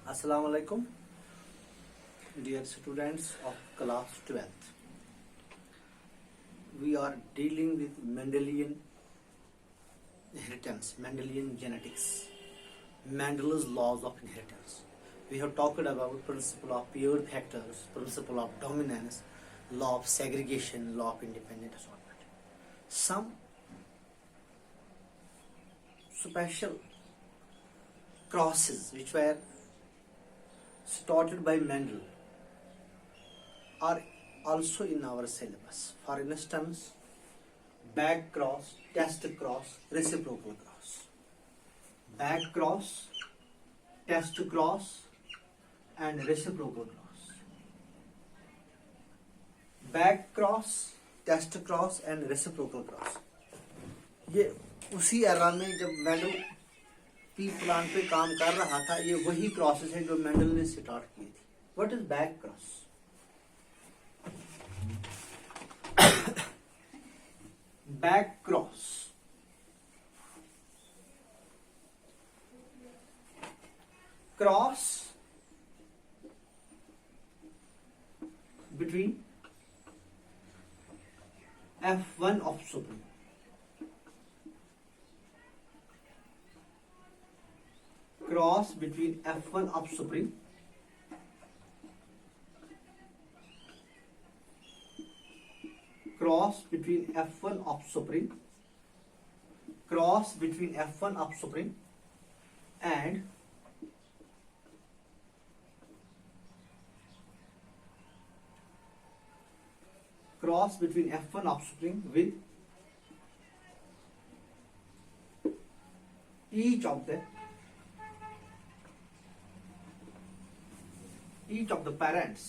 Assalamu alaikum, dear students of class 12th. We are dealing with Mendelian inheritance, Mendelian genetics, Mendel's laws of inheritance. We have talked about principle of paired factors, principle of dominance, law of segregation, law of independent assortment. Some special crosses which were started by Mendel are also in our syllabus. For instance, back cross, test cross, reciprocal cross. Back cross, test cross and reciprocal cross. Back cross, test cross and reciprocal cross. ये उसी era में जब Mendel P plant पे काम कर रहा था, ये वही क्रॉसेस है जो मेंडल ने स्टार्ट की थी. What is back cross? Back cross cross between F1 offspring cross between F1 offspring cross between F1 offspring cross between F1 offspring and cross between F1 offspring with each of the parents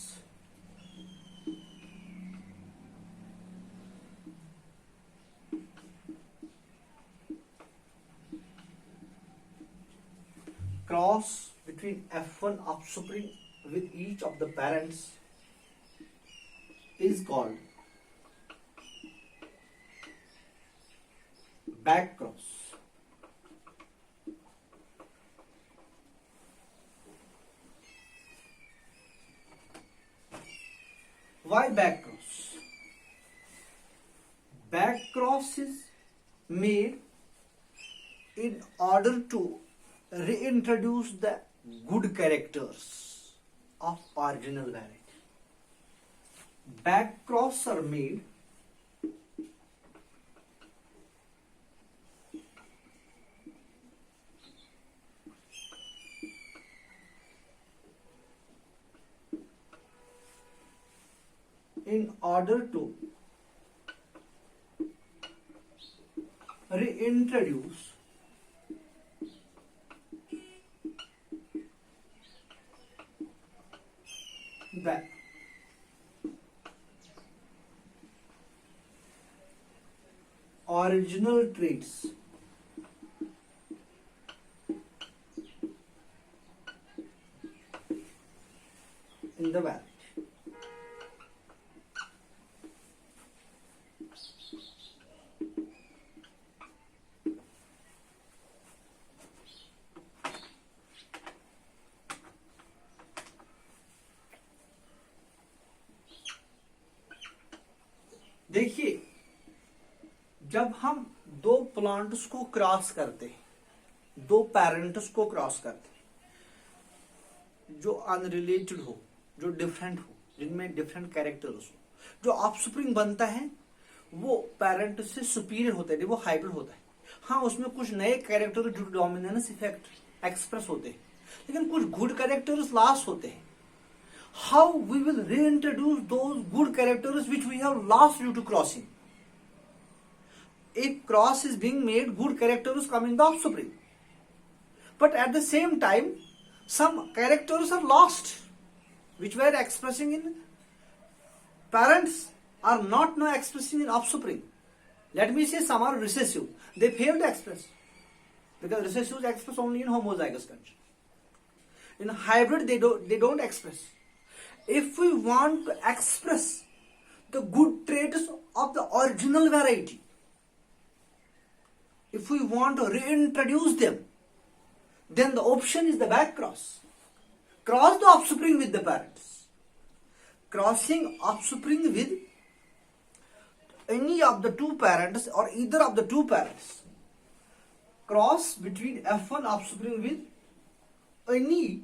cross between F1 offspring with each of the parents is called back cross. Why back cross? Back cross is made in order to reintroduce the good characters of original variety. Back cross are made in order to reintroduce the original traits in the variety. देखिए, जब हम दो plants को cross करते हैं, दो parents को cross करते हैं जो अनरिलेटेड हो, जो डिफरेंट हो, जिनमें डिफरेंट कैरेक्टर्स हो, जो ऑफस्प्रिंग बनता है वो पेरेंट से सुपीरियर होता है, वो हाइब्रिड होता है. हाँ, उसमें कुछ नए कैरेक्टर जो डोमिनेंस इफेक्ट एक्सप्रेस होते हैं, लेकिन कुछ गुड कैरेक्टर्स लॉस होते हैं. How we will reintroduce those good characters which we have lost due to crossing? If cross is being made, good characters come in the offspring, but at the same time some characters are lost which were expressing in parents are not now expressing in offspring. Let me say some are recessive, they fail to express because recessives express only in homozygous condition. In hybrid they don't express. If we want to express the good traits of the original variety, if we want to reintroduce them, then the option is the back cross. cross the offspring with the parents. Crossing offspring with any of the two parents or either of the two parents. Cross between F1 offspring with any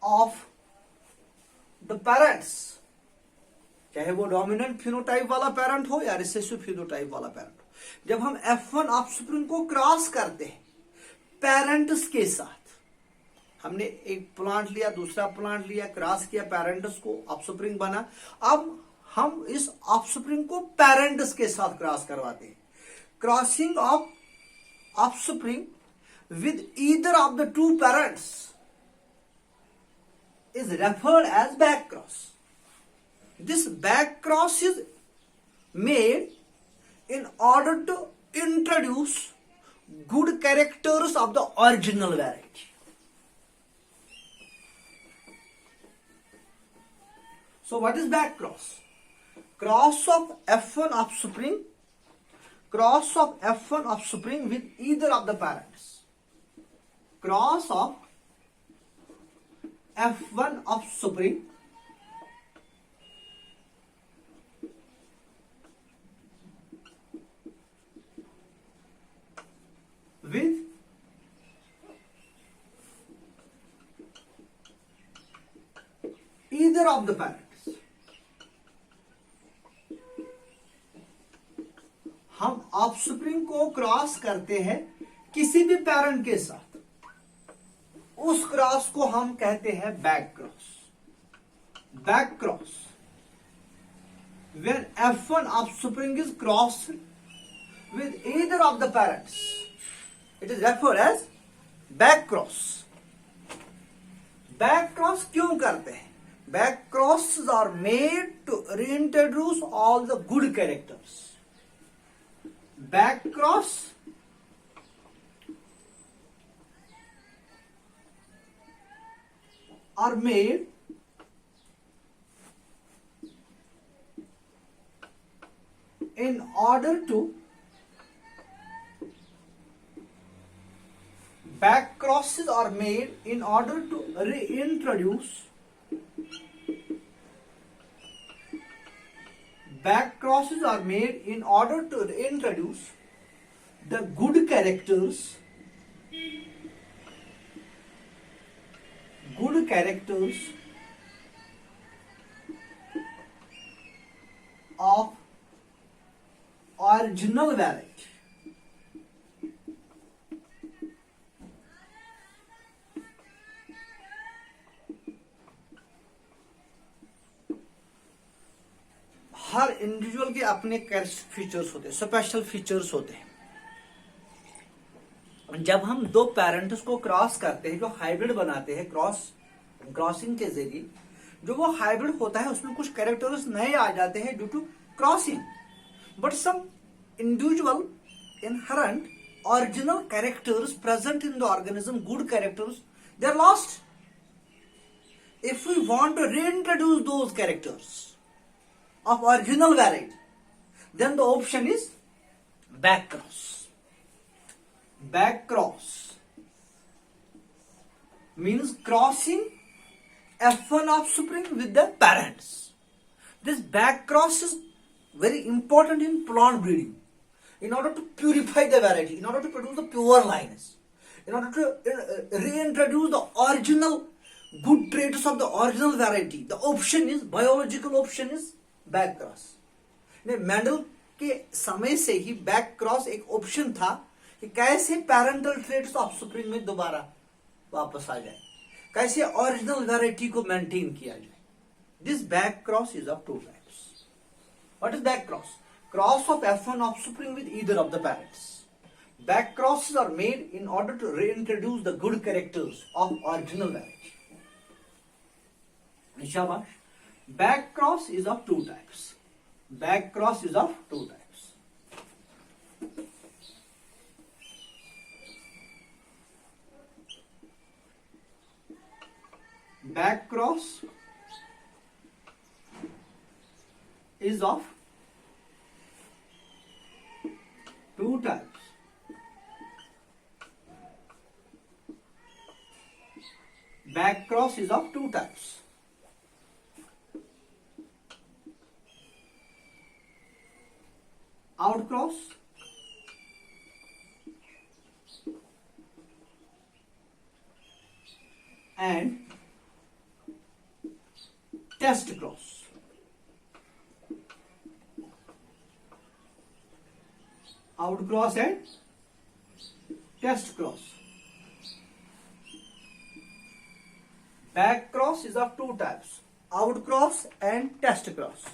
of the parents, चाहे वो dominant phenotype वाला parent हो या recessive phenotype वाला parent हो, जब हम F1 offspring को क्रॉस करते हैं पेरेंट्स के साथ, हमने एक प्लांट लिया, दूसरा प्लांट लिया, क्रॉस किया, पेरेंट्स को ऑफस्प्रिंग बना, अब हम इस ऑफस्प्रिंग को पेरेंट्स के साथ क्रॉस करवाते हैं. Crossing of offspring with either of the two parents is referred as back cross. This back cross is made in order to introduce good characters of the original variety. So what is back cross? Cross of F1 offspring, cross of F1 offspring with either of the parents. Cross of F1 offspring with either of the parents. हम offspring को cross करते हैं किसी भी parent के साथ, उस cross को हम कहते हैं back cross. Back cross, when F1 offspring is crossed with either of the parents, it is referred as back cross. Back cross क्यों करते हैं? Back crosses are made to reintroduce all the good characters. Back cross are made in order to back crosses are made in order to reintroduce back crosses are made in order to reintroduce the good characters of original variety. Her individual के अपने features होते हैं, special features होते हैं. जब हम दो parents को क्रॉस करते हैं, जो हाइब्रिड बनाते हैं, क्रॉसिंग के जरिए जो वो हाइब्रिड होता है उसमें कुछ कैरेक्टर्स नए आ जाते हैं due to crossing, but some individual inherent original characters present in the organism, good characters, they are lost. If we want to reintroduce those characters of original variety, then the option is back cross. Back cross means crossing F1 offspring with the parents. This back cross is very important in plant breeding, in order to purify the variety, in order to produce the pure lines, in order to reintroduce the original good traits of the original variety. The option is, biological option is back cross. Mendel के समय से ही back cross एक option था कि कैसे parental traits offspring में दोबारा वापस आ जाए, कैसे ओरिजिनल वैरायटी को मेंटेन किया जाए. This back cross is of two types. What is back cross? Cross of F1 offspring with either of the parents. Back crosses are made in order to reintroduce the good characters of original variety. Shabash. Back cross is of two types. Back cross is of two types. Back cross is of two types. Back cross is of two types. Out cross and test cross. Out cross and test cross. Back cross is of two types, out cross and test cross.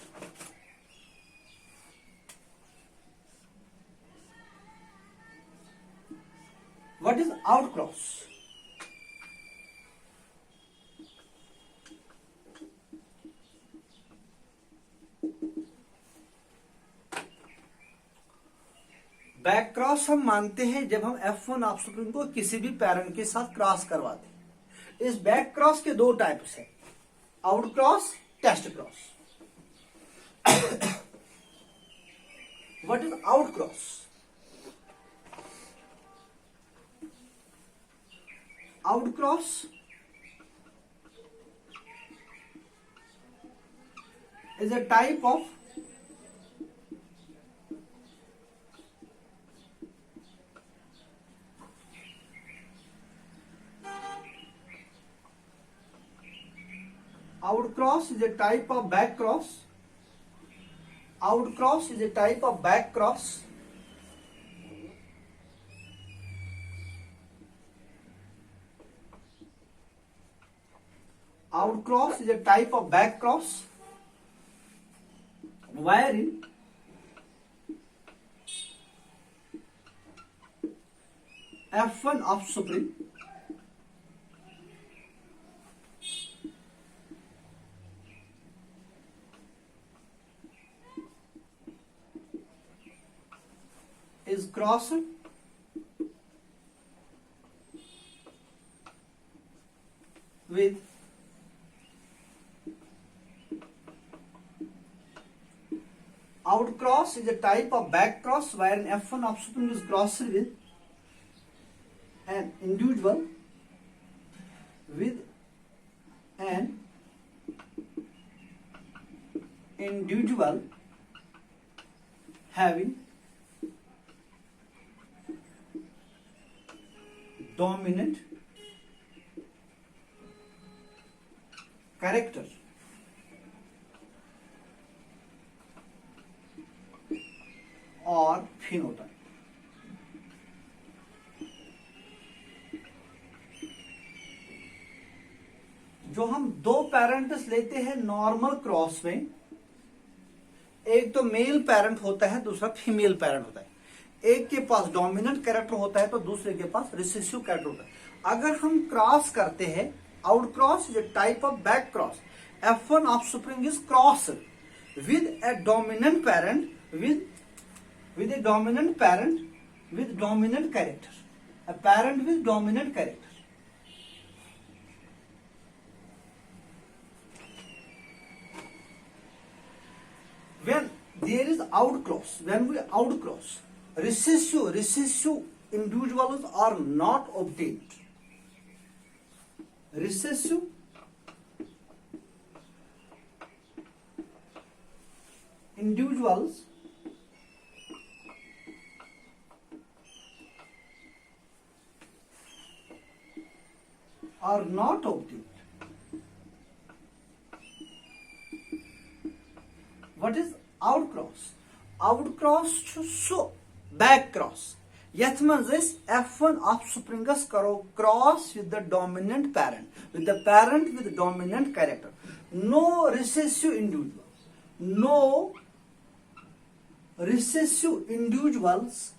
What is out cross? Back cross हम मानते हैं जब हम F1 offspring को किसी भी parent के साथ क्रॉस करवाते हैं। इस बैक क्रॉस के दो टाइप्स हैं, out cross, test cross. What is out cross? Out cross is a type of outcross is a type of back cross. Outcross is a type of back cross outcross is a type of back cross wherein F1 offspring is crossed with outcross is a type of back cross wherein F1 offspring is crossed with an individual having dominant character और phenotype। जो हम दो parents लेते हैं normal cross में, एक तो male parent होता है, दूसरा फीमेल पेरेंट होता है। एक के पास डोमिनेंट कैरेक्टर होता है तो दूसरे के पास रिसेसिव कैरेक्टर होता है। अगर हम क्रॉस करते हैं, out cross is a type of back cross. F1 offspring is cross with a dominant parent with a dominant parent with dominant character, a parent with dominant character। When there is outcross, when we outcross, recessive individuals are not obtained. Recessive individuals are not obtained. What is outcross? Outcross so back cross। यथ मंज F1 ऑफस्प्रिंगस करो cross with the dominant parent, with the parent with dominant character। No recessive individuals, no recessive individuals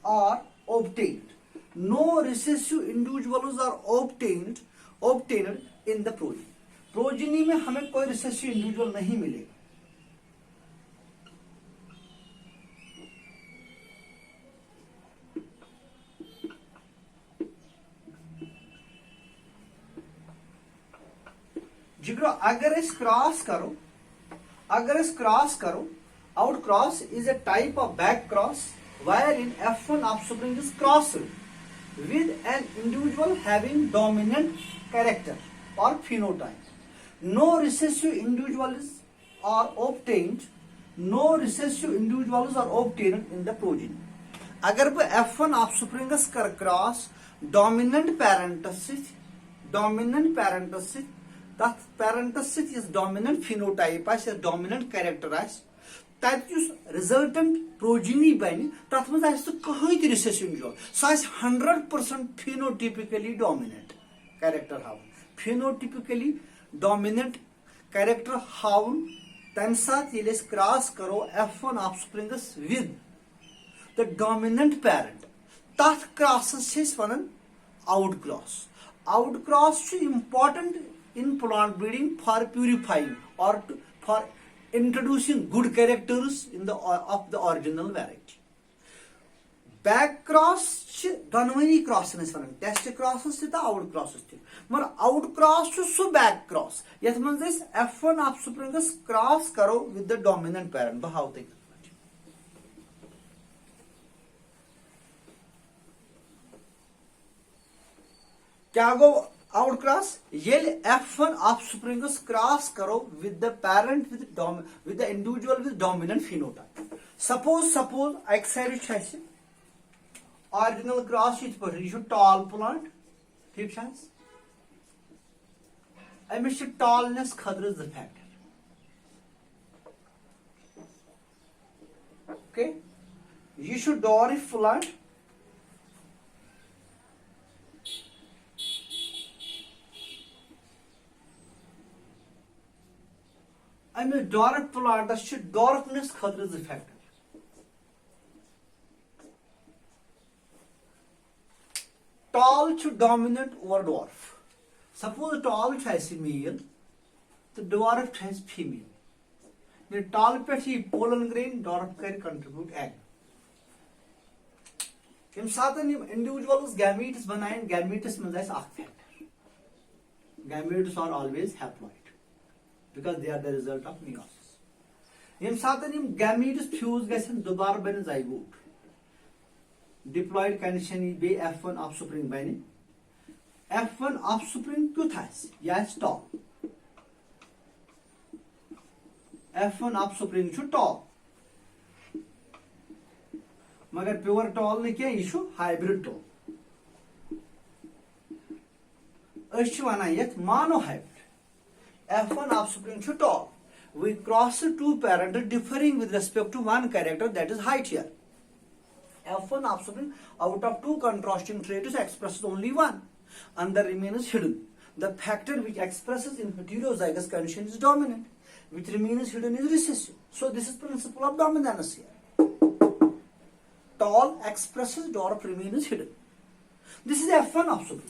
are obtained। No recessive individuals are obtained in the progeny। Progeny में हमें कोई recessive individual नहीं मिलेगा। जिगरो अगर इस cross करो, out cross is a type of back cross wherein F1 offspring is crossed with an individual having dominant character or phenotype. No recessive individuals are obtained. No recessive individuals are obtained in the progeny. अगर बह F1 offsprings कर cross dominant parents तथ parents dominant phenotype dominant character तत resultant progeny बन तथ मज कहीं recessive individual सह 100% फिनोटिपिकली डोमिनेंट कैरेक्टर हावन फिनोटिपिकली डोमिनेंट कैरेक्टर हावन तम साथ क्रॉस करो F1 offsprings with the dominant parent तथ cross one out cross important in plant breeding for purifying or for introducing good characters in the of the original variety. Back cross दोनों cross test cross out cross मगर out cross so back cross ये मज F1 offsprings cross करो with the dominant parent बह हाव तक क्या गो आउट क्रॉस ये F1 ऑफस्प्रिंगस क्रॉस करो with the parent with the individual with dominant phenotype suppose एक साइड ऑरिजिनल क्रॉस यह टॉल प्लांट ठीक अमिस टॉलनेस खतर 2 फैक्टर ओके यह डॉरिफ प्लांट अमिस डॉर्फ प्लांटस डॉर्फनेस खतर 2 factor tall dominant over dwarf suppose tall male तो dwarf female tall पे पोलन ग्रेन डॉर्फ कर कंट्रीब्यूट एग यम सात इंडिविजुअल्स गैमीट्स बनाएं गैमीट्स मज factor gametes are always haploid because they are the result of meiosis. यम सात gametes fuse गसन दोबारा बन zygote डिप्लॉयड कंडीशन बे F1 ऑफस्प्रिंग बन F1 ऑफस्प्रिंग क्युत यह टॉल F1 ऑफस्प्रिंग टॉल मगर प्योर टॉल न यह हाइब्रिड टॉल वन ये मानो hybrid F1 offspring tall. We cross 2 parents differing with respect to one character, that is height here. F1 offspring out of 2 contrasting traits expresses only one and the remainder is hidden. The factor which expresses in heterozygous condition is dominant, which remains hidden is recessive. So this is principle of dominance here. Tall expresses, dwarf remains hidden. This is F1 offspring.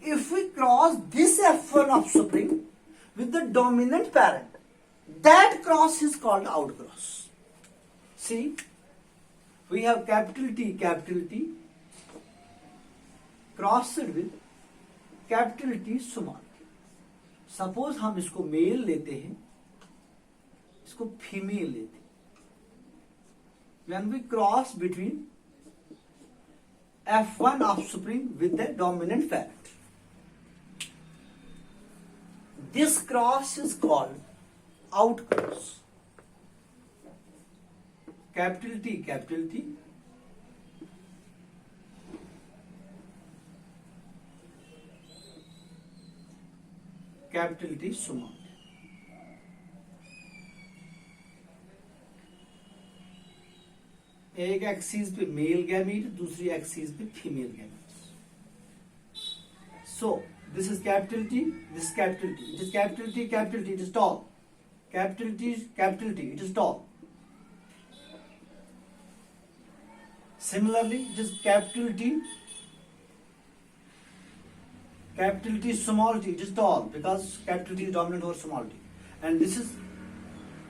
If we cross this F1 offspring with the dominant parent, that cross is called outcross. See, we have capital T crossed with capital T small t. Suppose हम इसको mail लेते हैं, इसको female लेते हैं. When we cross between F1 offspring with the dominant parent, this cross is called outcross. Capital T capital T small t. एक axis पे male gamete दूसरी एक्सिस पे female gamete. So this is capital T, this is capital T. It is capital T, it is tall. Capital T, it is tall. Similarly, it is capital T small t, it is tall because capital T is dominant over small t. And this is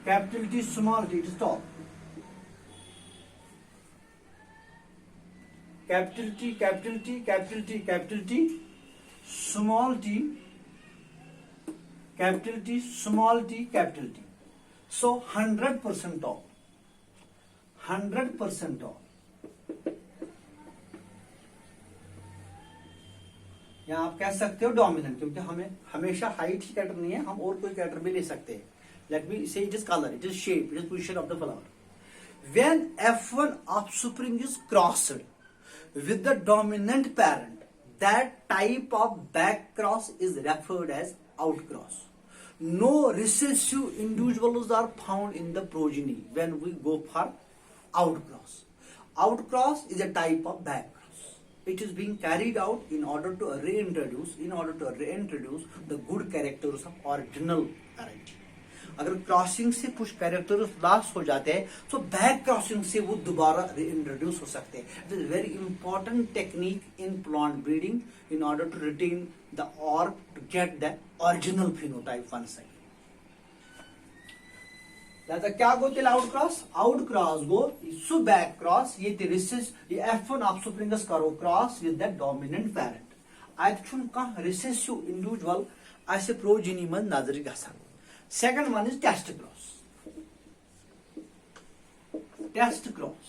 capital T small t, it is tall. Capital T, small t, capital T, small t, capital T. So 100% tall. 100% tall. या आप कह सकते हो dominant, क्योंकि हमें हमेशा height ही character नहीं है, हम और कोई कैरेक्टर भी ले सकते हैं. लेट मी से it is colour, it is shape, it is position of the flower. When F1 offspring is crossed with the dominant parent, that type of back cross is referred as outcross. No recessive individuals are found in the progeny when we go for outcross. Outcross is a type of back cross. It is being carried out in order to reintroduce the good characters of original parent. अगर crossing से कुछ characters loss हो जाते हैं तो back crossing से वो दोबारा इंट्रोड्यूस हो सकते हैं. It is very important technique in plant breeding in order to retain the और to get the original phenotype once again. दादा क्या गोतील आउट क्रॉस गो सु बैक क्रॉस ये रिसेस ये F1 ऑफस्प्रिंगस करो cross with the dominant parent. अत छुन कह रिसेसिव इंडिविजुअल आसे प्रोजेनी मन नजर गसान. Second one is test cross. Test cross.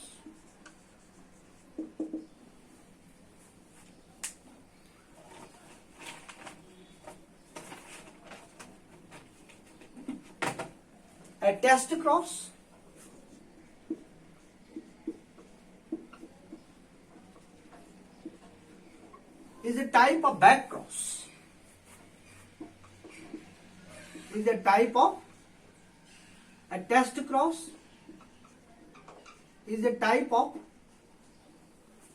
A test cross is a type of back cross. Is a type of a test cross is a type of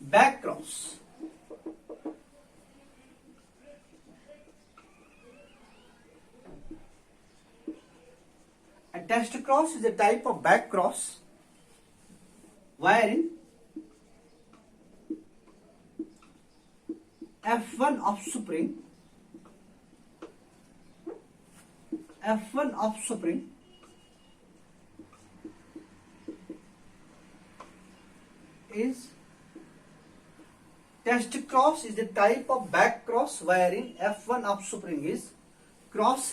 back cross. A test cross is a type of back cross wherein F1 offspring is test cross is a type of back cross wherein F1 offspring is crossed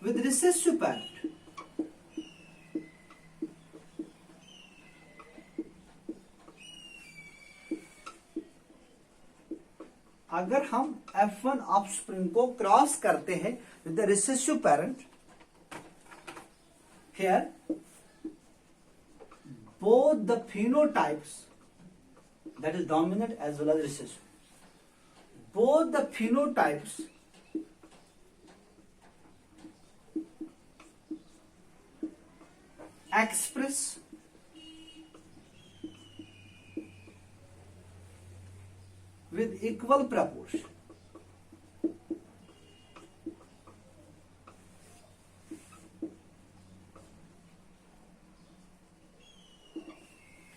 with recessive parent. अगर हम F1 offspring को cross करते हैं with the recessive parent, here both the phenotypes, that is dominant as well as recessive, both the phenotypes express with equal proportion.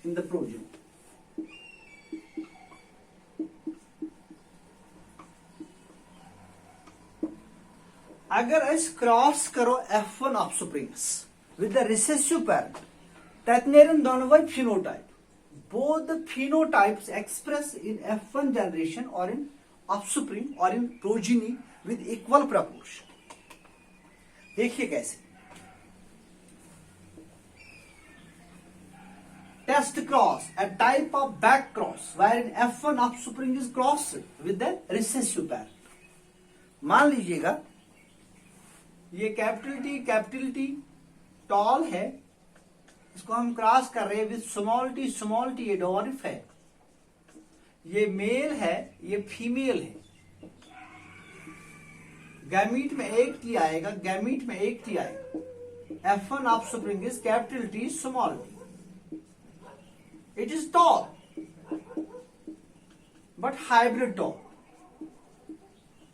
In the progeny. अगर इस cross करो F1 offsprings with the recessive parent, ततनेरन दोनों phenotype. Both the phenotypes express in F1 generation or in offspring or in progeny with equal proportion. देखिए कैसे. Test cross, a type of back cross wherein F1 offspring is crossed with the recessive parent. मान लीजिएगा ये capital T tall है, इसको हम cross कर रहे हैं विद स्मॉल टी ये डॉर्फ है, ये मेल है, ये फीमेल है. गैमीट में एक टी आएगा, F1 offspring is capital T small T. It is tall, but hybrid tall.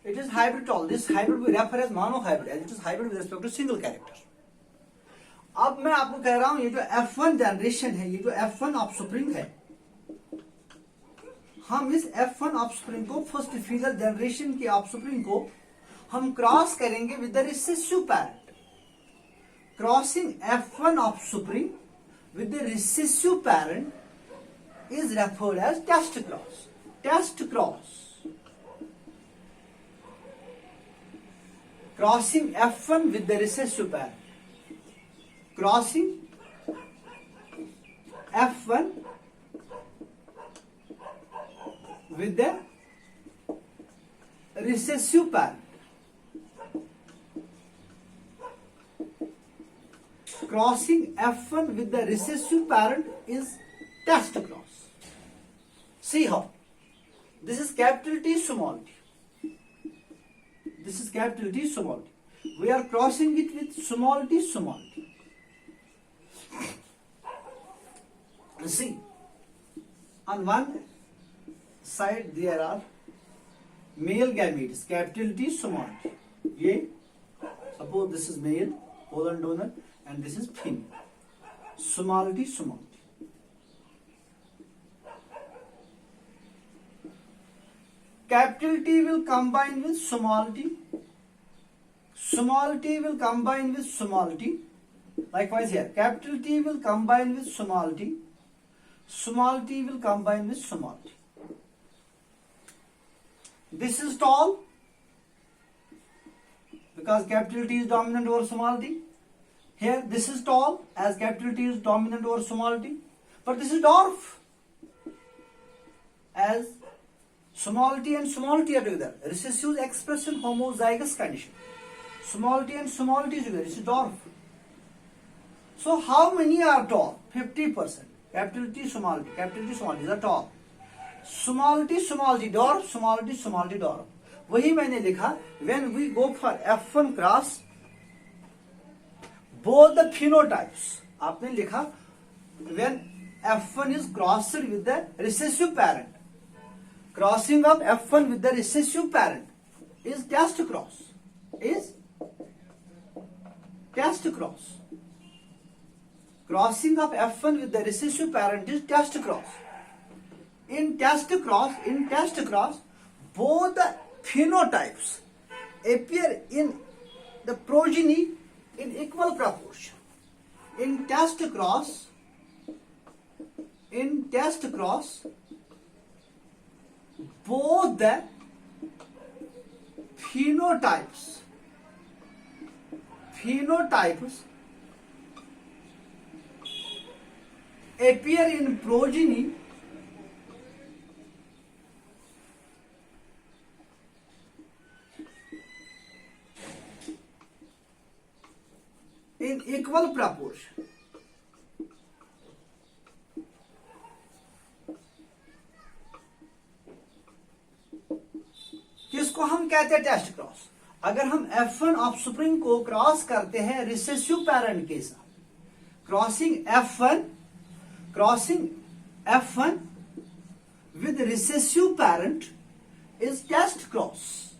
It is hybrid tall. This hybrid we refer as monohybrid, as it is hybrid with respect to single character. अब मैं आपको कह रहा हूं ये जो F1 generation है, ये जो F1 ऑफस्प्रिंग है, हम इस F1 ऑफस्प्रिंग को फर्स्ट फीजर जनरेशन की ऑफस्प्रिंग को हम क्रॉस करेंगे with the recessive parent. Crossing F1 offspring with the recessive parent is referred as test cross. Test cross. Crossing F1 with the recessive parent. Crossing F1 with the recessive parent. Crossing F1 with the recessive parent is test cross. See how? This is capital T, small t. This is capital T, small t. We are crossing it with small t, small t. See, on one side there are male gametes, capital T, small t. ये, suppose this is male, pollen donor, and this is female, small t, small t. Capital T will combine with small t. Small t will combine with small t. Likewise here, capital T will combine with small t. Small t will combine with small t. This is tall because capital T is dominant over small t. Here this is tall as capital T is dominant over small t. But this is dwarf as small t and small t are together. Recessive expression homozygous condition. Small t and small t together. This is dwarf. So how many are tall? 50%. Capital T, small t. Capital T, small t. These are tall. Small t, dwarf. Small t, dwarf. वही मैंने लिखा. When we go for F1 cross, both the phenotypes. आपने लिखा when F1 is crossed with the recessive parent. Crossing of F1 with the recessive parent is test cross. Is test cross. Crossing of F1 with the recessive parent is test cross. In test cross, both the phenotypes appear in the progeny in equal proportion. In test cross, both the phenotypes appear in progeny in equal proportion. किसको हम कहते हैं test cross? अगर हम F1 offspring को cross करते हैं recessive parent के साथ, crossing F1 with recessive parent is test cross.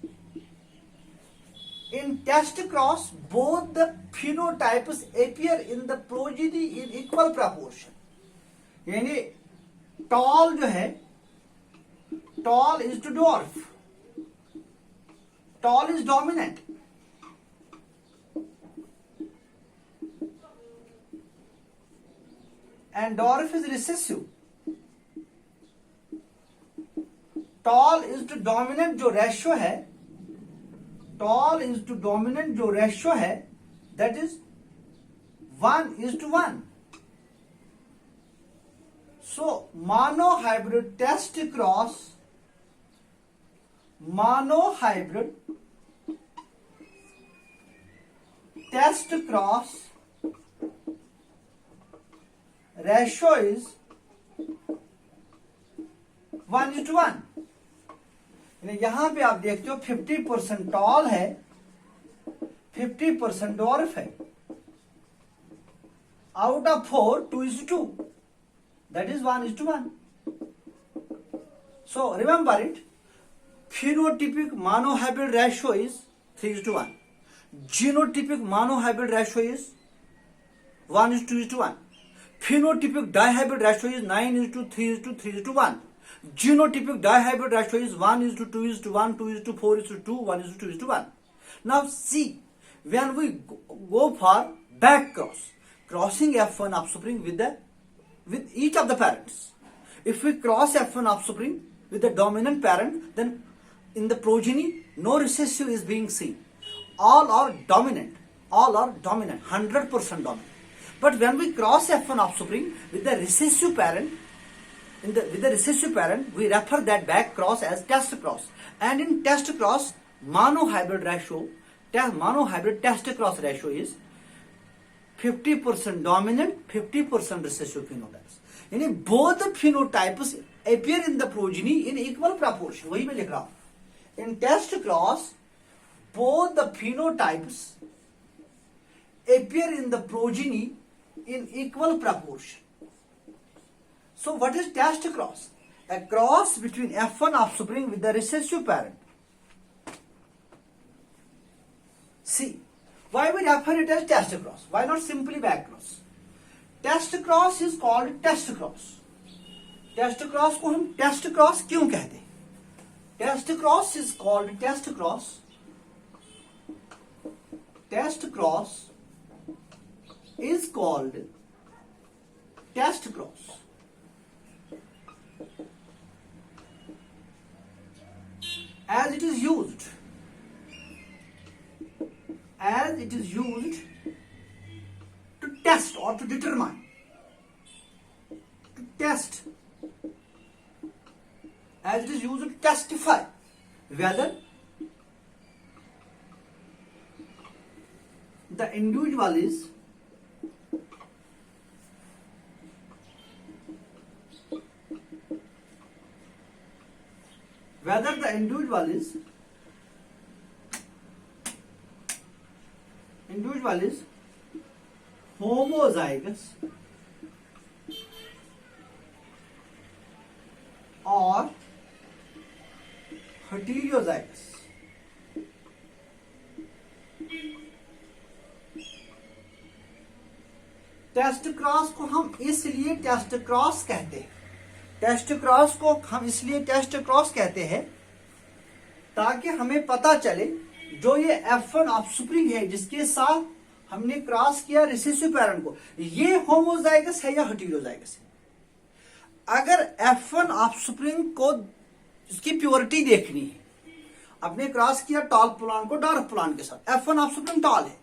In test cross, both the phenotypes appear in the progeny in equal proportion. यानी tall जो है, tall is to dwarf. Tall is dominant. And dwarf is recessive. Tall is to dominant जो ratio है, tall is to dominant जो ratio है, that is 1:1. So monohybrid test cross, ratio is 1:1. यहां पे आप देखते हो 50% टॉल है, 50% डॉर्फ है. Out of 4, 2:2. That is 1:1. So remember it. Phenotypic monohybrid ratio is 3:1. Genotypic monohybrid ratio is 1:2:1. Phenotypic dihybrid ratio is 9:3:3:1. Genotypic dihybrid ratio is 1:2:1, 2:4:2, 1:2:1. Now see, when we go for back cross, crossing F1 offspring with each of the parents. If we cross F1 offspring with the dominant parent, then in the progeny no recessive is being seen. All are dominant, 100% dominant. But when we cross F1 offspring with the recessive parent, with the recessive parent, we refer that back cross as test cross. And in test cross, monohybrid test cross ratio is 50% dominant, 50% recessive phenotypes. यानी both phenotypes appear in the progeny in equal proportion. वही मैं लिख रहा हूं. In test cross, both the phenotypes appear in the progeny in equal proportion. So what is test cross? A cross between F1 offspring with the recessive parent. See, why we refer it as test cross? Why not simply back cross? Test cross is called test cross. Test cross को हम test cross क्यों कहते हैं? Test cross is called test cross. Test cross is called test cross. As it is used to test or to determine, as it is used to testify whether the individual is homozygous or heterozygous. Test cross को हम इसलिए test cross कहते हैं. Test cross को हम इसलिए test cross कहते हैं ताकि हमें पता चले जो ये F1 ऑफस्प्रिंग है जिसके साथ हमने क्रॉस किया रिसेसिव पैरेंट को, ये होमोजाइगस है या हेटेरोजाइगस है. अगर F1 ऑफस्प्रिंग को इसकी प्योरिटी देखनी है, आपने क्रॉस किया टॉल प्लांट को डार्क प्लांट के साथ, F1 ऑफस्प्रिंग टॉल है,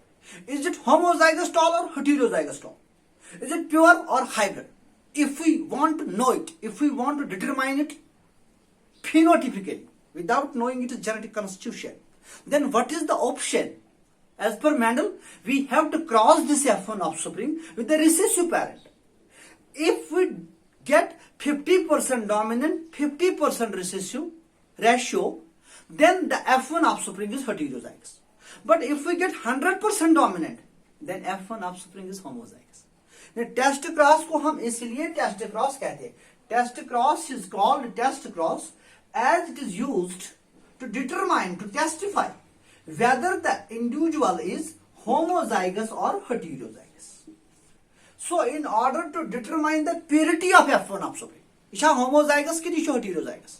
इज इट होमोजाइगस टॉल और heterozygous tall? Is it pure or hybrid? If we want to know it, if we want to determine it phenotypically, without knowing its genetic constitution, then what is the option? As per Mendel, we have to cross this F1 offspring with the recessive parent. If we get 50% dominant, 50% recessive ratio, then the F1 offspring is heterozygous. But if we get 100% dominant, then F1 offspring is homozygous. Test cross को हम इसलिए test cross कहते हैं. Test cross is called test cross as it is used to determine, to testify whether the individual is homozygous or heterozygous. So in order to determine the purity of F1 offspring, isha homozygous ki isha heterozygous.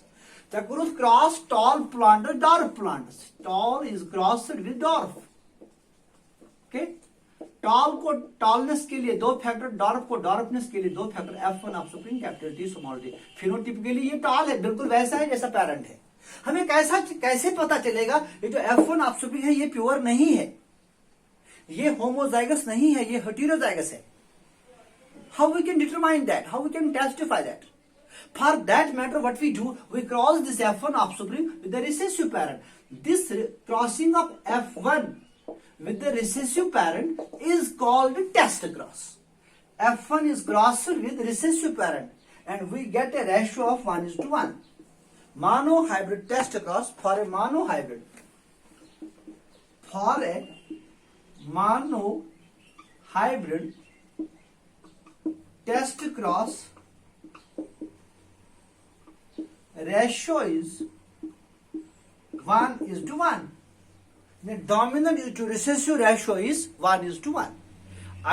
The growth cross tall plant or dwarf plant. Tall is crossed with dwarf. Okay? Tall को tallness के लिए 2 factor, dwarf को dwarfness के लिए 2 factor, F1 offspring capital T small t. फिनोटाइपिकली ये toll है, बिल्कुल वैसा है जैसा पेरेंट है. हमें कैसे पता चलेगा ये जो F1 ऑफस्प्रिंग है ये प्योर नहीं है, ये होमोजाइगस नहीं है, ये हेटेरोजाइगस है? How we can determine that, how we can testify that? For that matter, what we do, we cross this F1 offspring with the recessive parent. This crossing of F1 with the recessive parent is called test cross. F1 is crossed with recessive parent and we get a ratio of 1:1. Monohybrid test cross for a monohybrid test cross ratio is 1:1. Dominant to recessive ratio is 1:1.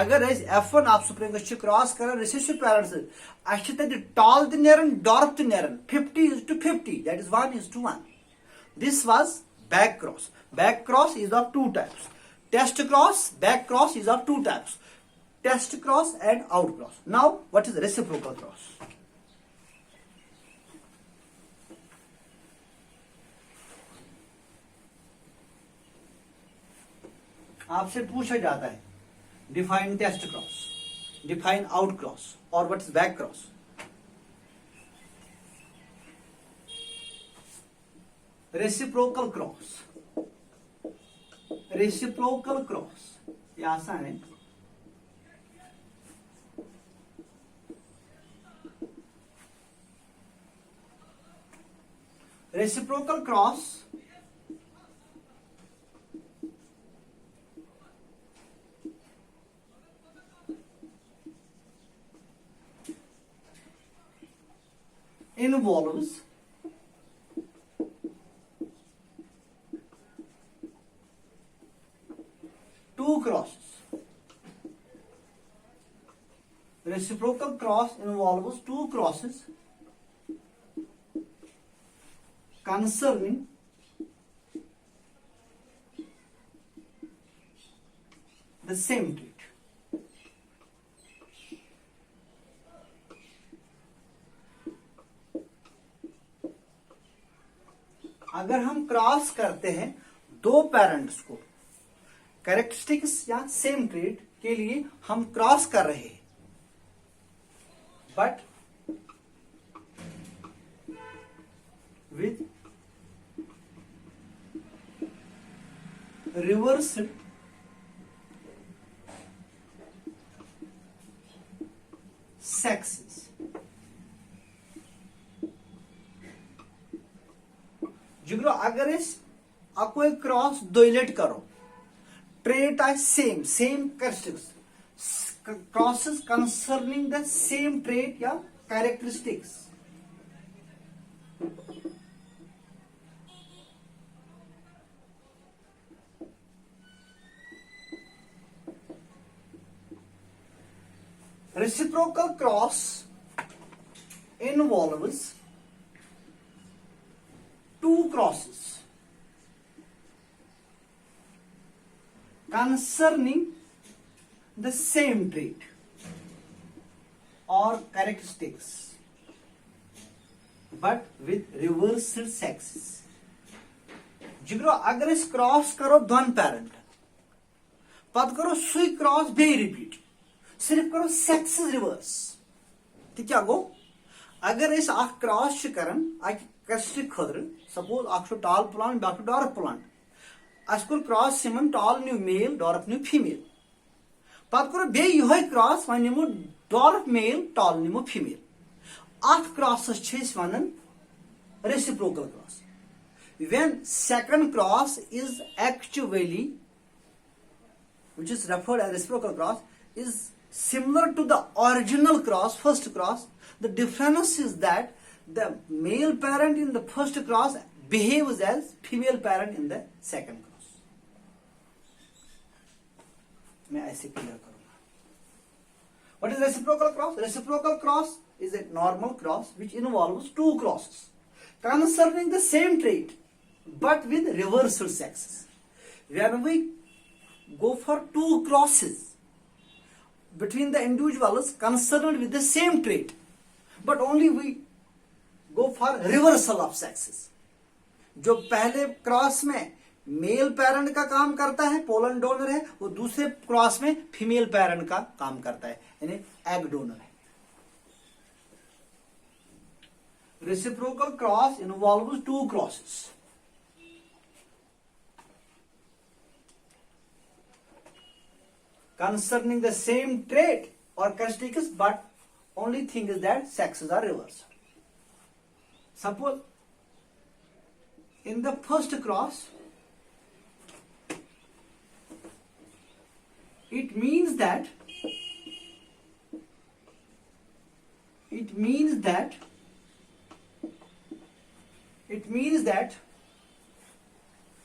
अगर F1 offspring cross कर recessive parents toll तो नेरन dwarf तो नेरन 50:50, that is 1:1. This was back cross. Back cross is of 2 types. Test cross, back cross is of 2 types. Test cross and out cross. Now what is reciprocal cross? आपसे पूछा जाता है define test cross, define out cross और what is back cross. Reciprocal cross, reciprocal cross ये आसान है। Reciprocal cross involves two crosses. Reciprocal cross involves two crosses concerning the same trait. अगर हम क्रॉस करते हैं दो पेरेंट्स को, कैरेक्टरिस्टिक्स या सेम ट्रेट के लिए हम क्रॉस कर रहे हैं, बट विथ रिवर्स्ड सेक्सेस। जिगरो अगर कोई क्रॉस दोइलेट करो, ट्रेट आए same characteristics, crosses concerning the same trait या characteristics, reciprocal cross involves two crosses concerning the same trait or characteristics but with reversed sexes। जिगरो अगर इस क्रॉस करो दोन पेरेंट, पत करो सुई क्रॉस बे रिपीट, सिर्फ करो सेक्सेस रिवर्स, तो क्या गो? अगर इस आख क्रॉस करन कैरेक्टरिस्टिक खतर, सपोज आख टॉल प्लांट बाक डॉर्फ प्लांट, अस कोर क्रॉस सिमन टॉल न्यू मेल डॉर्फ न्यू फीमेल, पत करो बे यह क्रॉस वन निमो डॉर्फ मेल टॉल निमो फीमेल, अथ क्रॉसस छेस वनन reciprocal cross. When second cross is actually, which is referred as reciprocal cross, is similar to the original cross, first cross, the difference is that the male parent in the first cross behaves as female parent in the second cross। मैं ऐसे clear करूंगा। What is reciprocal cross? Reciprocal cross is a normal cross which involves two crosses concerning the same trait but with reversed sexes। When we go for two crosses between the individuals concerned with the same trait, but only we go for reversal of sexes। जो पहले cross में male parent का काम करता है, pollen donor है, वो दूसरे क्रॉस में फीमेल पेरेंट का काम करता है, यानी एग डोनर है। Reciprocal cross involves two crosses concerning the same trait or characteristics, but only thing is that sexes are reversed। Suppose in the first cross, it means that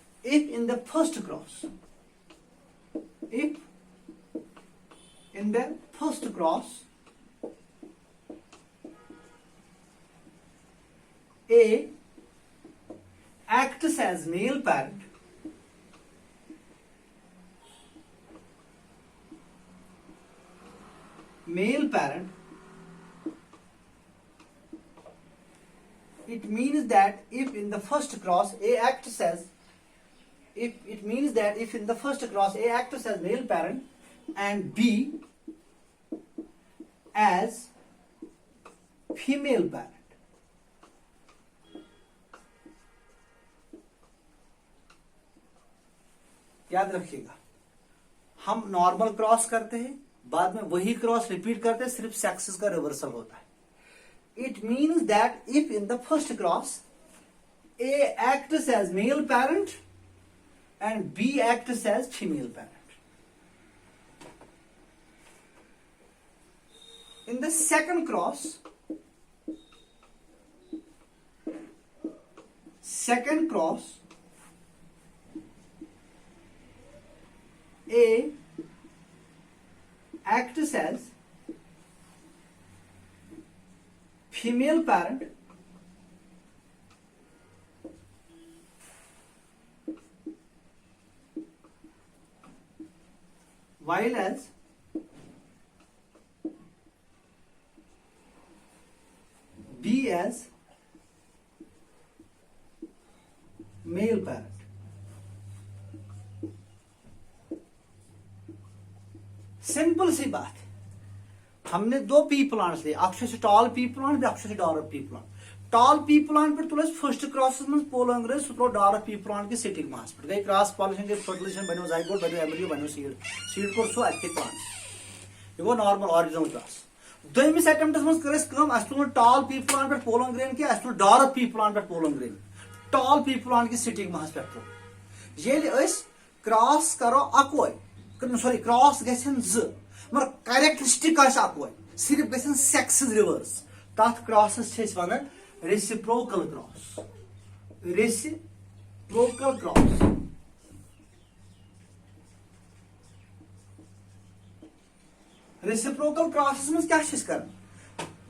if in the first cross, A acts as male parent, it means that if in the first cross A acts as male parent and B as female parent, याद रखिएगा, हम normal cross करते हैं, बाद में वही cross repeat करते हैं, सिर्फ सेक्सेस का रिवर्सल होता है. It means that if in the first cross A acts as male parent and B acts as female parent. In the second cross, A acts as female parent while as B as male parent. Simple सी बात है. हमने दो pea plants लिए, अक्ष tall pea plant, अक्ष dwarf pea plant. Tall pea plant पे तुल फर्स्ट क्रॉस मन पोलंग सह त्रो डॉर्फ पी प्लांट की सिटिक मास पे गई क्रॉस पॉलिनेशन गई फर्टिलाइजेशन बनो जाइगोट बनो एम्ब्रियो बनो सीड कोर सो अति प्लांट. ये गो नॉर्मल ओरिजिनल क्रॉस. दोमिस अटेम्प्टस मज कर कम अस तुल टॉल पी प्लांट पे पोलंग ग्रेन की अस तुल डॉर्फ पी प्लांट पे polling grain. Toll pea plant की सिटिक मास पे त्रो ये क्रॉस करो अकोय सॉरी क्रॉस गन ज मगर कैरेक्टरिस्टिक अकोय सिर्फ गन सेक्सेस रिवर्स. तथ क्रॉसस वन reciprocal cross. Reciprocal cross reciprocal crosses में क्या कर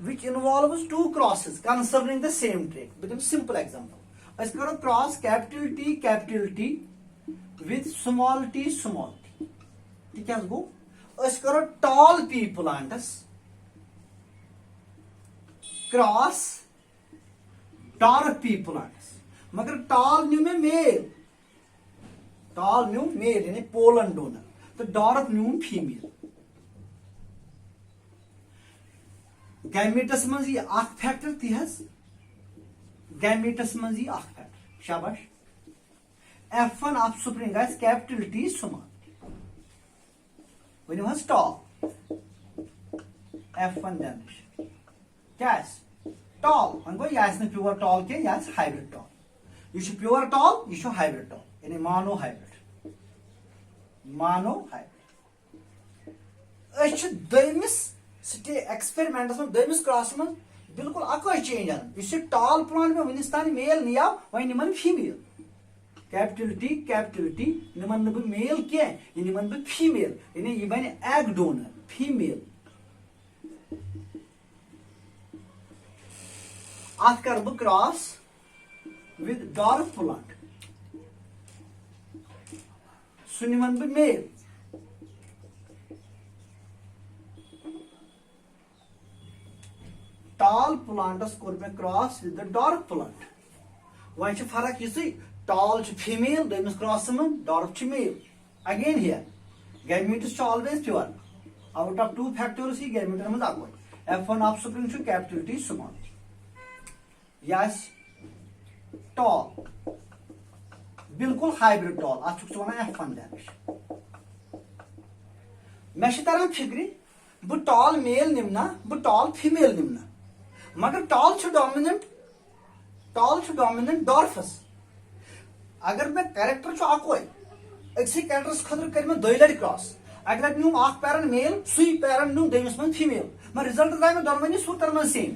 which involves two crosses concerning the same trait. With a simple example, let's go cross capital T with small t small t. ठीक है गो. let's go tall p plants cross dwarf p plants. मगर tall new में mail, tall new male यानी pollen donor, तो dwarf new female. गैमेटस मज ये अख factor तिहस गैमेटस मज ये अख फैक्टर. शाबाश. F1 ऑफ स्प्रिंग आस कैपिटल T स्मॉल वन हस टॉल. F1 जनरेशन क्या टॉल वन गो यह प्योर टॉल के यह हाइब्रिड टॉल. यह प्योर टॉल यह हाइब्रिड टॉल यानी मानो हाइब्रिड. मानो हाइब्रिड दोमिस एक्सपेरिमेंटस में दोमिस क्रॉस में बिल्कुल अकोय चेंज आन. टॉल प्लांट में वनिस तान मेल नियाव वन निमन फीमेल. कैपिटल टी निमन न मेल क्या ये निमन ब फीमेल यानी ये बन एग डोनर फीमेल. अत कर बह क्रॉस विद डॉर्फ प्लांट सह निमन ब मेल. टॉल प्लांटस कोर में cross with the dwarf plant. वन फर्क ये टॉल फीमेल दोमिस क्रॉस में dwarf male. Again here gametes always pure. Out of two factors ही गैमेट मज अकोय. F1 offspring capital T small. Yes tall बिल्कुल हाइब्रिड टॉल अत वन F1 जनरेशन. मे तरह फिक्र बह टॉल मेल निमना बह टॉल फीमेल निमना. मगर टॉल डोमिनेंट डॉर्फस. अगर मे कैरेक्टर अकोय अक्सी कैरेक्टर्स खतर कर दो लट क्रॉस. अगर लट न्यूम अख पैरेंट मेल सुई पैरेंट न्यूम दोमिस मन फीमेल मगर रिजल्ट द्राय मे दोनवनी सूतर मन सेम.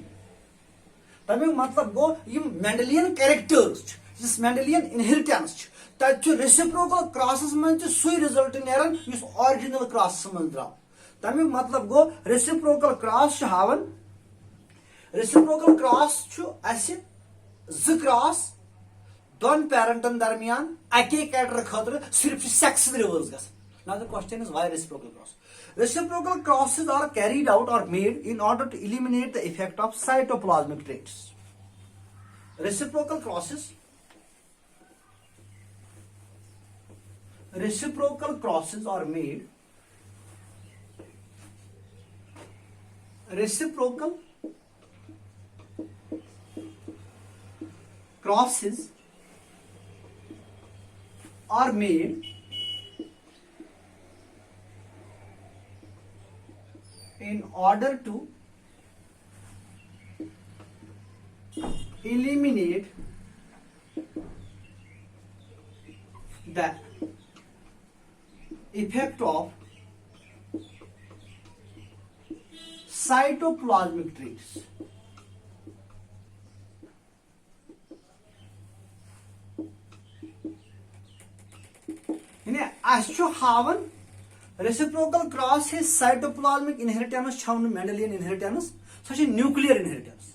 तमिक मतलब गो यम मेंडेलियन कैरेक्टर्स जिस मेंडेलियन इनहेरिटेंस तत रेसिप्रोकल क्रॉसस मन सुई रिजल्ट नेरन युस ओरिजिनल क्रॉसस मन द्राव. तमिक मतलब गो रेसिप्रोकल क्रॉस हावन रेसिप्रोकल क्रॉस ज क्रॉस दोन पेरेंटन दरमियान अके कैरेक्टर खतर सिर्फ सेक्स रिवर्स गस. Now the question is why reciprocal cross? Reciprocal crosses are carried out or made in order to eliminate the effect of cytoplasmic traits. Reciprocal crosses are made. Reciprocal crosses are made in order to eliminate the effect of cytoplasmic traits. हावन reciprocal cross है cytoplasmic inheritance छावन Mendelian inheritance सो nuclear inheritance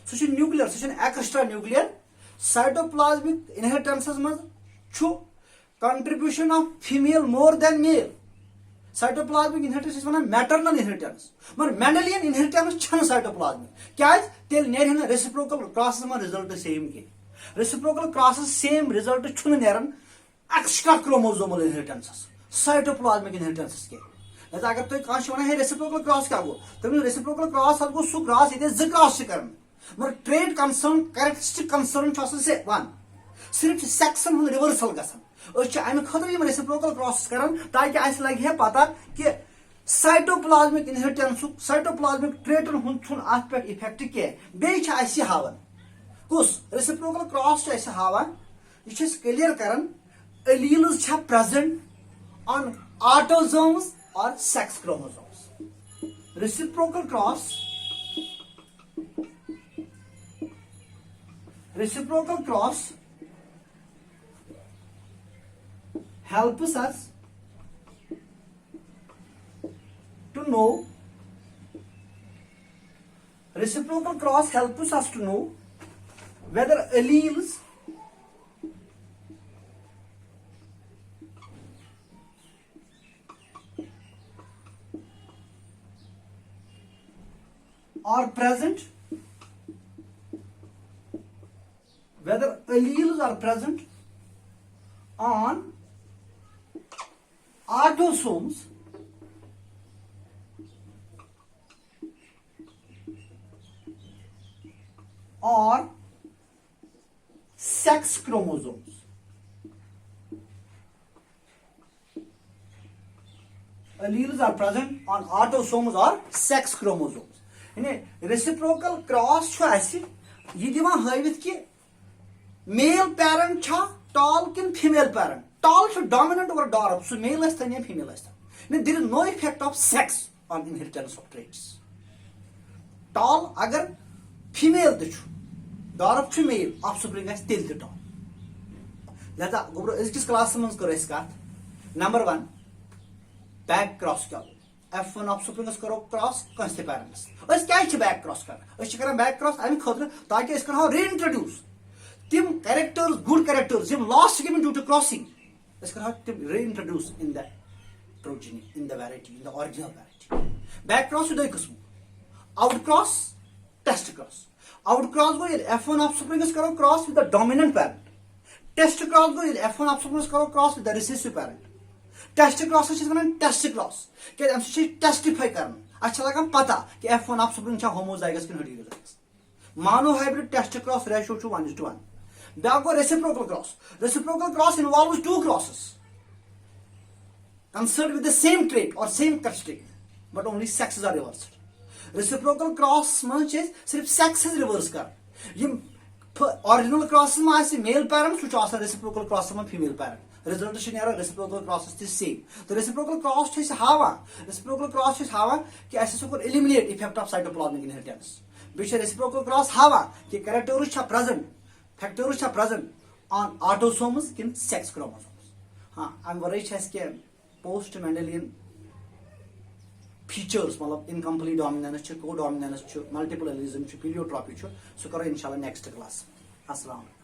सो nuclear सो extra nuclear cytoplasmic inheritance मज contribution of female more than male cytoplasmic inheritance वन maternal inheritance मगर Mendelian inheritance छन साइटोप्लाज्मिक क्या तेल नेर रेसिप्रोकल क्रॉस में रिजल्ट सेम कह रेसिप्रोकल क्रॉस सेम रिजल्ट छुन नेरन extra chromosomal inheritance cytoplasmic inheritance के अगर तुम कह वन रेसिप्रोकल क्रॉस क्या गो तमें रेसिप्रोकल क्रॉस गो सह क्रॉस ये जो क्रॉस कर मगर ट्रेड कंसर्न कैरेक्टरिस्टिक कंसर्न से वन सिर्फ सेक्सन रिवर्सल गम खुद रेसिप्रोकल क्रॉस कर ताकि अस लगे पता कि साइटोप्लाज्मिक इनहेरिटेंस साइटोप्लाज्मिक ट्रेटन हूं पे इफेक्ट कह बे हावन कुस रेसिप्रोकल क्रॉस हावन यह क्लियर कर alleles are present on autosomes or sex chromosomes. Reciprocal cross helps us to know. Reciprocal cross helps us to know whether alleles are present, whether alleles are present on autosomes or sex chromosomes. Alleles are present on autosomes or sex chromosomes. Reciprocal cross यह हावित कि male parent tall कि female parent tall dominant over dwarf so male या female there is no effect of sex on inheritance of traits tall अगर female dwarf male offspring तेल tall लिहाजा गो अजकिस class मज कर कत नंबर 1 बैक क्रॉस क्या F1 ऑफ स्प्रिंगस करो क्रॉस कंस पेरेंट्स क्या बैक क्रॉस कर बैक क्रॉस अमे खुद ताकि करो रीइंट्रोड्यूस तिम characters good characters lost given due to crossing करो तिम reintroduce in the progeny in the variety in the original variety back cross दो किस्म out cross test cross out cross गो F1 ऑफ स्प्रिंगस करो cross with the dominant parent test cross गो F1 offsprings करो cross with the recessive parent test cross वन test cross क्या testify कर अच्छा लगान पता कि F1 ऑफ स्प्रिंग होमोजाइगस कि हेटेरोजाइगस मानो हाइब्रिड टेस्ट क्रॉस रेशियो 1:1 ब्या गो reciprocal cross involves 2 crosses concerned with the same trait or same characteristic but only sexes are reversed reciprocal cross man सिर्फ sexes reverse कर यम original cross में आसे male parent सु आसा reciprocal cross में female parent result is near reciprocal cross is the same the reciprocal cross is hawa कि ऐसे सो eliminate effect of cytoplasmic inheritance which reciprocal cross hawa कि characters are present factors are present on autosomes in sex chromosomes हाँ I'm worried कि post Mendelian features मतलब incomplete dominance codominance multiple allelism pleiotropy सो करो इंशाल्लाह next class अस्सलाम